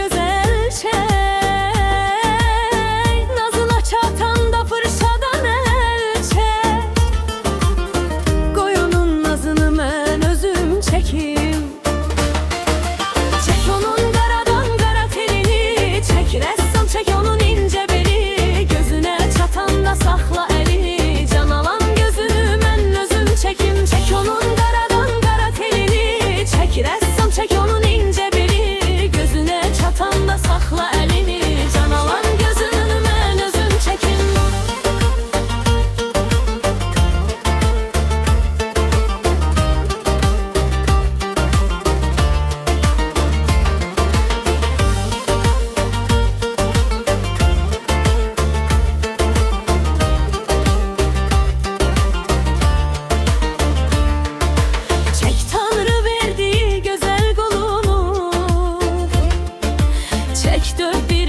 güzel çek. Nazına çatanda fırçadan el çek. Qoy onun nazını mən özüm çekim. Çek onun qaradan qara telini, çek rəssam çek onun incə beli. Gözünə çatanda saxla əlini, can alan gözünü mən özüm çekim. Çek onun qaradan qara telini, çek rəssam çek onun incə beli. Gözünə çatanda saxla əlini, can alan gözünü mən özüm çekim. Çek Tanrı verdiği güzel kolunu, çek dört bir